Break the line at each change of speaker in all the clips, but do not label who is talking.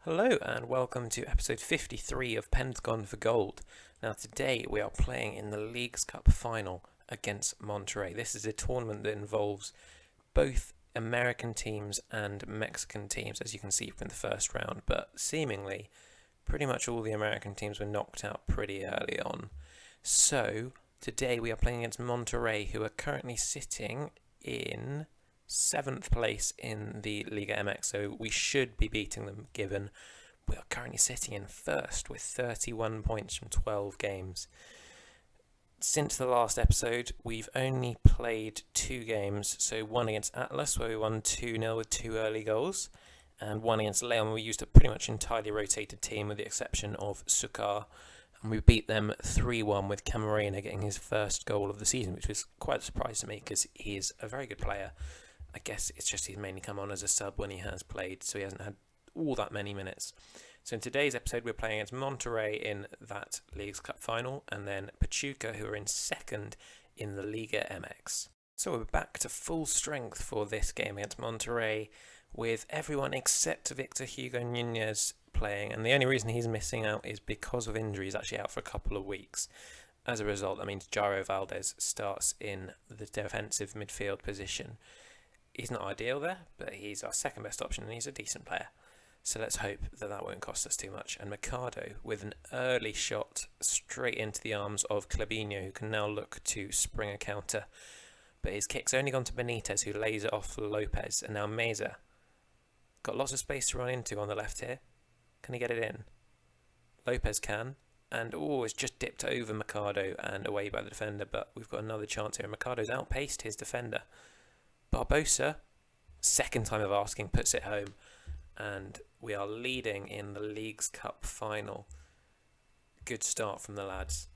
Hello and welcome to episode 53 of Pentagon for Gold. Now today we are playing in the Leagues Cup final against Monterrey. This is a tournament that involves both American teams and Mexican teams, as you can see from the first round, but seemingly pretty much all the American teams were knocked out pretty early on. So today we are playing against Monterrey, who are currently sitting in 7th place in the Liga MX, so we should be beating them given we are currently sitting in first with 31 points from 12 games. Since the last episode, we've only played 2 games, so one against Atlas where we won 2-0 with 2 early goals, and one against Leon where we used a pretty much entirely rotated team with the exception of Sukar, and we beat them 3-1 with Camarena getting his first goal of the season, which was quite a surprise to me because he is a very good player. I guess it's just he's mainly come on as a sub when he has played, so he hasn't had all that many minutes. So in today's episode, we're playing against Monterrey in that Leagues Cup final, and then Pachuca, who are in second in the Liga MX. So we're back to full strength for this game against Monterrey, with everyone except Victor Hugo Nunez playing, and the only reason he's missing out is because of injury. He's actually out for a couple of weeks. As a result, that means Jairo Valdez starts in the defensive midfield position. He's not ideal there, but he's our second best option and he's a decent player. So let's hope that that won't cost us too much. And Mercado with an early shot straight into the arms of Clabinho, who can now look to spring a counter. But his kick's only gone to Benitez, who lays it off Lopez. And now Meza. Got lots of space to run into on the left here. Can he get it in? Lopez can. And it's just dipped over Mercado and away by the defender. But we've got another chance here. Mercado's outpaced his defender. Barbosa, second time of asking, puts it home, and we are leading in the Leagues Cup final. Good start from the lads.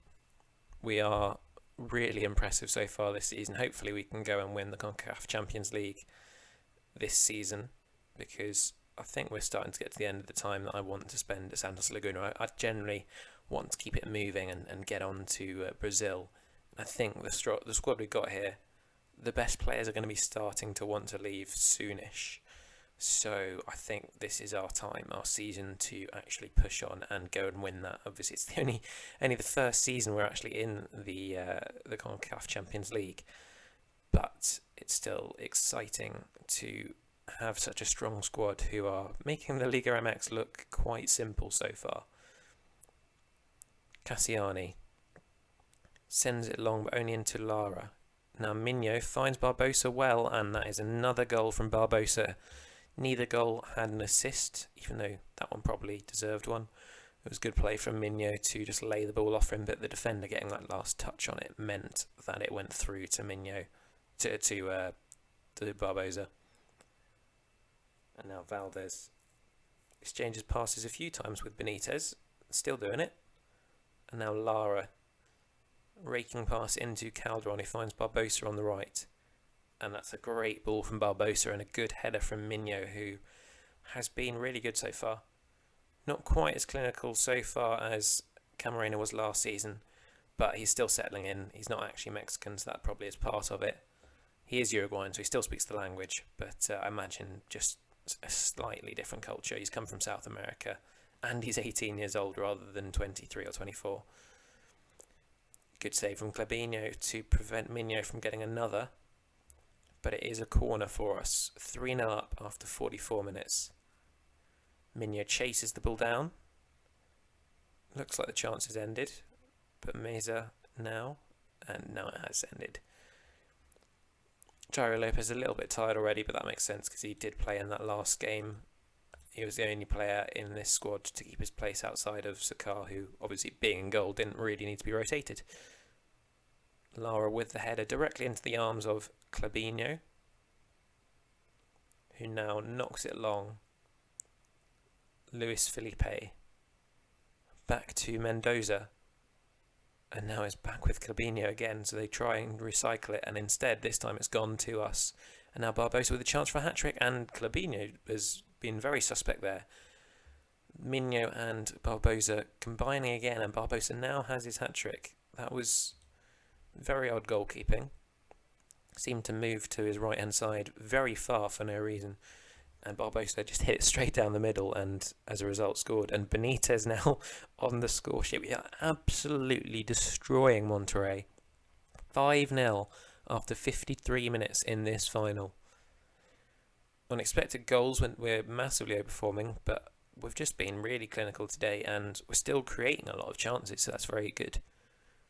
We are really impressive so far this season. Hopefully we can go and win the CONCACAF Champions League this season, because I think we're starting to get to the end of the time that I want to spend at Santos Laguna. I generally want to keep it moving and get on to Brazil. I think the squad we've got here, the best players are going to be starting to want to leave soonish. So I think this is our time, our season to actually push on and go and win that. Obviously, it's only the first season we're actually in the CONCACAF Champions League, but it's still exciting to have such a strong squad who are making the Liga MX look quite simple so far. Cassiani sends it long, but only into Lara. Now Minho finds Barbosa well, and that is another goal from Barbosa. Neither goal had an assist, even though that one probably deserved one. It was good play from Minho to just lay the ball off him, but the defender getting that last touch on it meant that it went through to Minho, to Barbosa. And now Valdez exchanges passes a few times with Benitez, still doing it. And now Lara raking pass into Calderon, who finds Barbosa on the right. And that's a great ball from Barbosa and a good header from Minho, who has been really good so far. Not quite as clinical so far as Camarena was last season, but he's still settling in. He's not actually Mexican, so that probably is part of it. He is Uruguayan, so he still speaks the language, but I imagine just a slightly different culture. He's come from South America, and he's 18 years old rather than 23 or 24. Good save from Clabinho to prevent Minho from getting another. But it is a corner for us. 3-0 up after 44 minutes. Minho chases the ball down. Looks like the chance has ended. But Meza now. And now it has ended. Jairo Lopez is a little bit tired already, but that makes sense because he did play in that last game. He was the only player in this squad to keep his place outside of Sukar, who, obviously being in goal, didn't really need to be rotated. Lara with the header directly into the arms of Clabinho, who now knocks it long. Luis Felipe back to Mendoza, and now it's back with Clabinho again, so they try and recycle it, and instead this time it's gone to us. And now Barbosa with a chance for a hat-trick, and Clabinho has been very suspect there. Minho and Barbosa combining again, and Barbosa now has his hat-trick. That was very odd goalkeeping. Seemed to move to his right hand side very far for no reason. and Barbosa just hit it straight down the middle and as a result scored. And Benitez now on the score sheet. We are absolutely destroying Monterrey. 5-0 after 53 minutes in this final. Unexpected goals when we're massively overperforming, but we've just been really clinical today and we're still creating a lot of chances, so that's very good.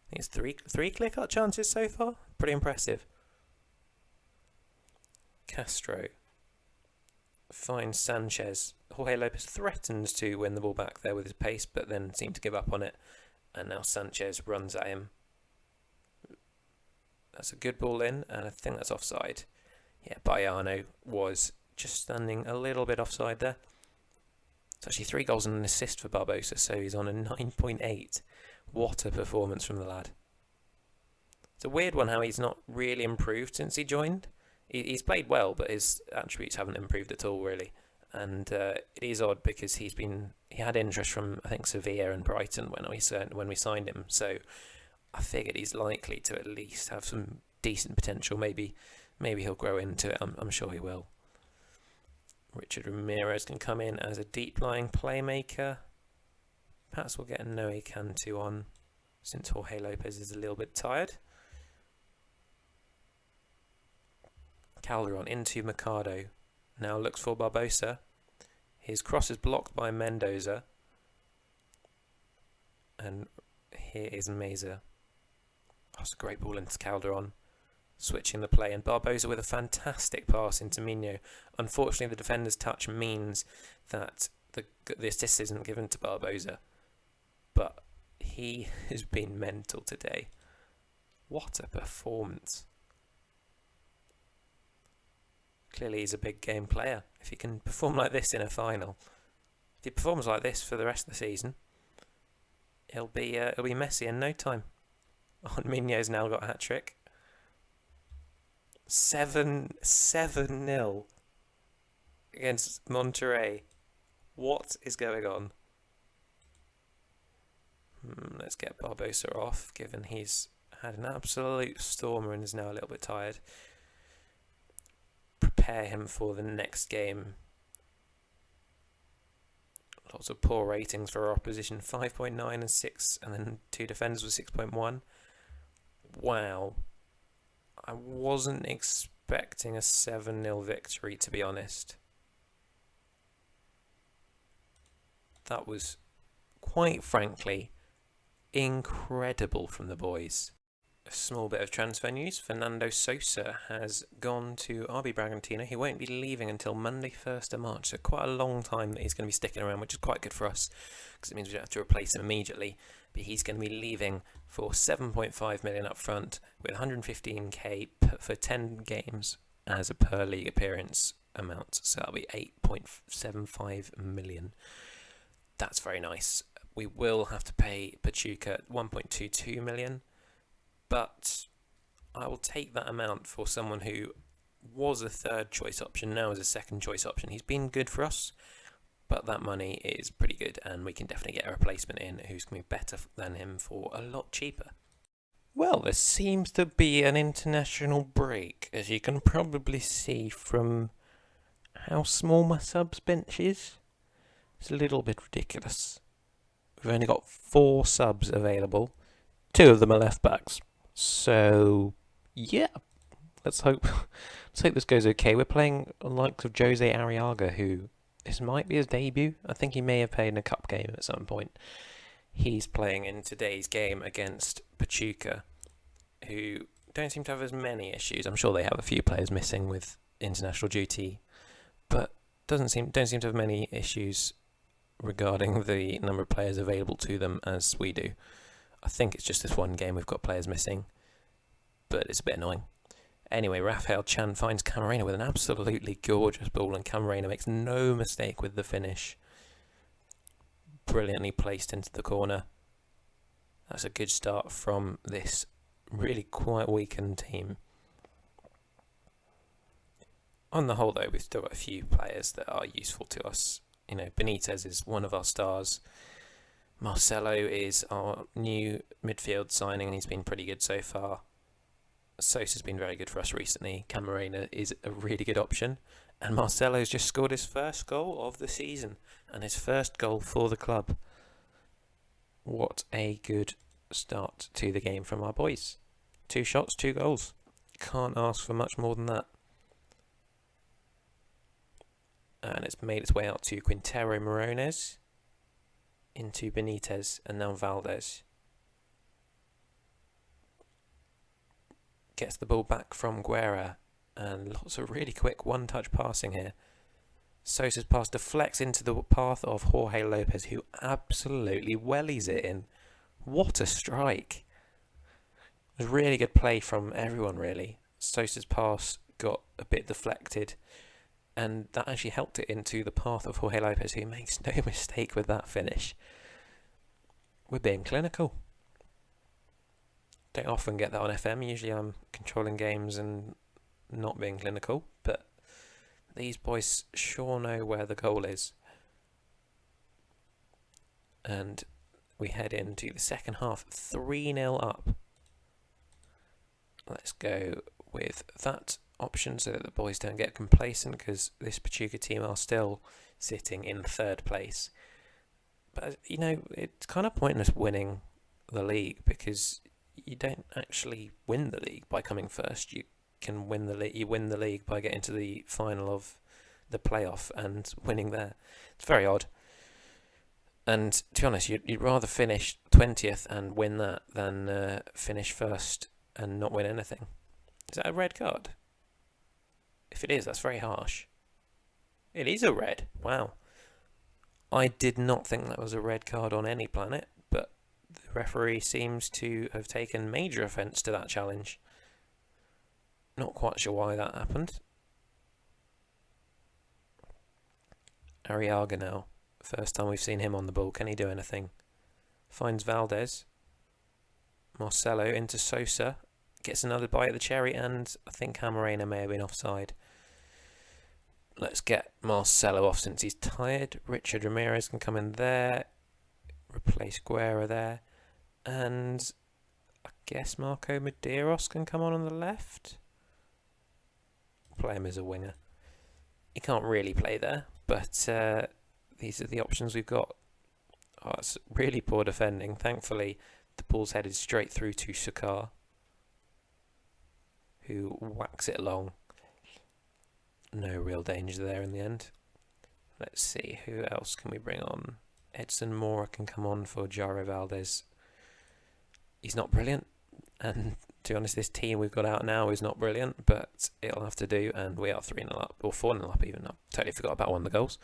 I think it's three clear-cut chances so far. Pretty impressive. Castro finds Sanchez. Jorge Lopez threatens to win the ball back there with his pace, but then seemed to give up on it. And now Sanchez runs at him. That's a good ball in, and I think that's offside. Yeah, Baiano was just standing a little bit offside there. It's actually 3 goals and an assist for Barbosa, so he's on a 9.8. What a performance from the lad. It's a weird one how he's not really improved since he joined. He's played well, but his attributes haven't improved at all, really. And it is odd because he had interest from, I think, Sevilla and Brighton when we signed him. So I figured he's likely to at least have some decent potential. Maybe he'll grow into it. I'm sure he will. Richard Ramirez can come in as a deep-lying playmaker. Perhaps we'll get a Noe Cantu on since Jorge Lopez is a little bit tired. Calderon into Mercado. Now looks for Barbosa. His cross is blocked by Mendoza. And here is Meza. That's a great ball into Calderon. Switching the play, and Barbosa with a fantastic pass into Mino. Unfortunately, the defender's touch means that the assist isn't given to Barbosa. But he has been mental today. What a performance. Clearly he's a big game player. If he can perform like this in a final, if he performs like this for the rest of the season, he'll be Messi in no time. Minho's now got a hat-trick. 7-0 against Monterrey. What is going on? Let's get Barbosa off, given he's had an absolute stormer and is now a little bit tired. Prepare him for the next game. Lots of poor ratings for our opposition. 5.9 and 6, and then 2 defenders with 6.1. Wow. I wasn't expecting a 7-0 victory, to be honest. That was, quite frankly, incredible from the boys. A small bit of transfer news. Fernando Sosa has gone to RB Bragantino. He won't be leaving until Monday 1st of March, so quite a long time that he's going to be sticking around, which is quite good for us because it means we don't have to replace him immediately. But he's going to be leaving for 7.5 million up front with 115k for 10 games as a per league appearance amount. So that'll be 8.75 million. That's very nice. We will have to pay Pachuca 1.22 million. But I will take that amount for someone who was a third choice option, now is a second choice option. He's been good for us, but that money is pretty good, and we can definitely get a replacement in who's going to be better than him for a lot cheaper. Well, there seems to be an international break, as you can probably see from how small my subs bench is. It's a little bit ridiculous. We've only got 4 subs available. 2 of them are left backs. So, yeah, let's hope this goes okay. We're playing the likes of Jose Arriaga, who this might be his debut. I think he may have played in a cup game at some point. He's playing in today's game against Pachuca, who don't seem to have as many issues. I'm sure they have a few players missing with international duty, but don't seem to have many issues regarding the number of players available to them as we do. I think it's just this one game we've got players missing, but it's a bit annoying. Anyway, Rafael Chan finds Camarena with an absolutely gorgeous ball, and Camarena makes no mistake with the finish. Brilliantly placed into the corner. That's a good start from this really quite weakened team. On the whole, though, we've still got a few players that are useful to us. You know, Benitez is one of our stars. Marcelo is our new midfield signing, and he's been pretty good so far. Sosa's been very good for us recently. Camarena is a really good option. And Marcelo's just scored his first goal of the season and his first goal for the club. What a good start to the game from our boys. 2 shots, 2 goals. Can't ask for much more than that. And it's made its way out to Quintero Morones, into Benitez, and now Valdez. Gets the ball back from Guerra, and lots of really quick one-touch passing here. Sosa's pass deflects into the path of Jorge Lopez, who absolutely wellies it in. What a strike. It was really good play from everyone, really. Sosa's pass got a bit deflected, and that actually helped it into the path of Jorge Lopez, who makes no mistake with that finish. We're being clinical. Don't often get that on FM. Usually I'm controlling games and not being clinical, but these boys sure know where the goal is. And we head into the second half, 3-0 up. Let's go with that option so that the boys don't get complacent, because this Pachuca team are still sitting in 3rd place. But, you know, it's kind of pointless winning the league, because you don't actually win the league by coming first. You can win the league. You win the league by getting to the final of the playoff and winning there. It's very odd. And to be honest, you'd rather finish 20th and win that than finish first and not win anything. Is that a red card? If it is, that's very harsh. It is a red. Wow. I did not think that was a red card on any planet, but the referee seems to have taken major offence to that challenge. Not quite sure why that happened. Arriaga now. First time we've seen him on the ball. Can he do anything? Finds Valdez. Marcelo into Sosa. Gets another bite at the cherry, and I think Camarena may have been offside. Let's get Marcelo off since he's tired. Richard Ramirez can come in there. Replace Guerra there. And I guess Marco Medeiros can come on the left. Play him as a winger. He can't really play there, but these are the options we've got. Oh, it's really poor defending. Thankfully, the ball's headed straight through to Sakar, who whacks it long. No real danger there in the end. Let's see, who else can we bring on? Edson Mora can come on for Jairo Valdez. He's not brilliant, and to be honest, this team we've got out now is not brilliant, but it'll have to do, and we are 3-0 up, or 4-0 up even. I totally forgot about one of the goals.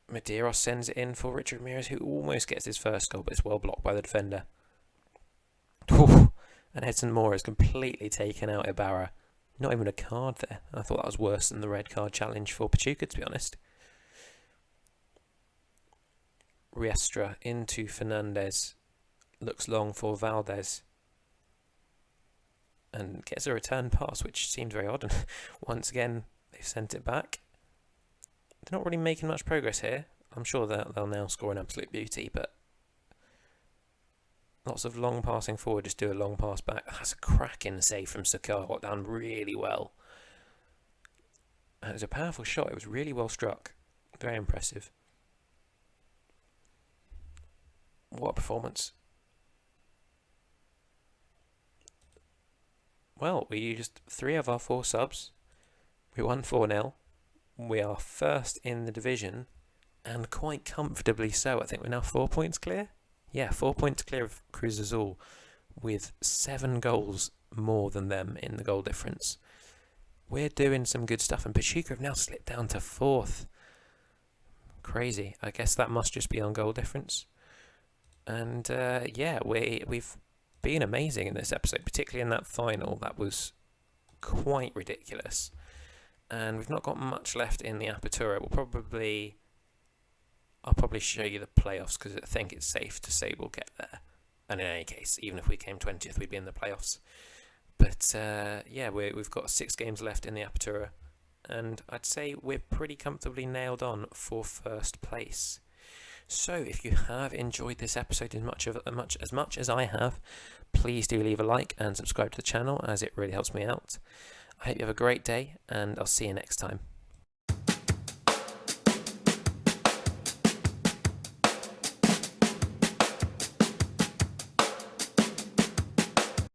Medeiros sends it in for Richard Ramirez, who almost gets his first goal, but it's well blocked by the defender. Ooh, and Edson Mora has completely taken out Ibarra. Not even a card there. I thought that was worse than the red card challenge for Pachuca, to be honest. Riestra into Fernandez. Looks long for Valdez. And gets a return pass, which seems very odd. And once again, they've sent it back. They're not really making much progress here. I'm sure that they'll now score an absolute beauty, but lots of long passing forward, just do a long pass back. That's a cracking save from Sakar, got down really well. And it was a powerful shot, it was really well struck. Very impressive. What a performance. Well, we used 3 of our 4 subs. We won 4-0. We are first in the division, and quite comfortably so. I think we're now 4 points clear. Yeah, 4 points clear of Cruz Azul, with 7 goals more than them in the goal difference. We're doing some good stuff, and Pachuca have now slipped down to 4th. Crazy. I guess that must just be on goal difference. And yeah, we've been amazing in this episode, particularly in that final. That was quite ridiculous. And we've not got much left in the Apertura. I'll probably show you the playoffs, because I think it's safe to say we'll get there. And in any case, even if we came 20th, we'd be in the playoffs. But yeah, we've got 6 games left in the Apertura, and I'd say we're pretty comfortably nailed on for first place. So if you have enjoyed this episode as much as I have, please do leave a like and subscribe to the channel, as it really helps me out. I hope you have a great day, and I'll see you next time.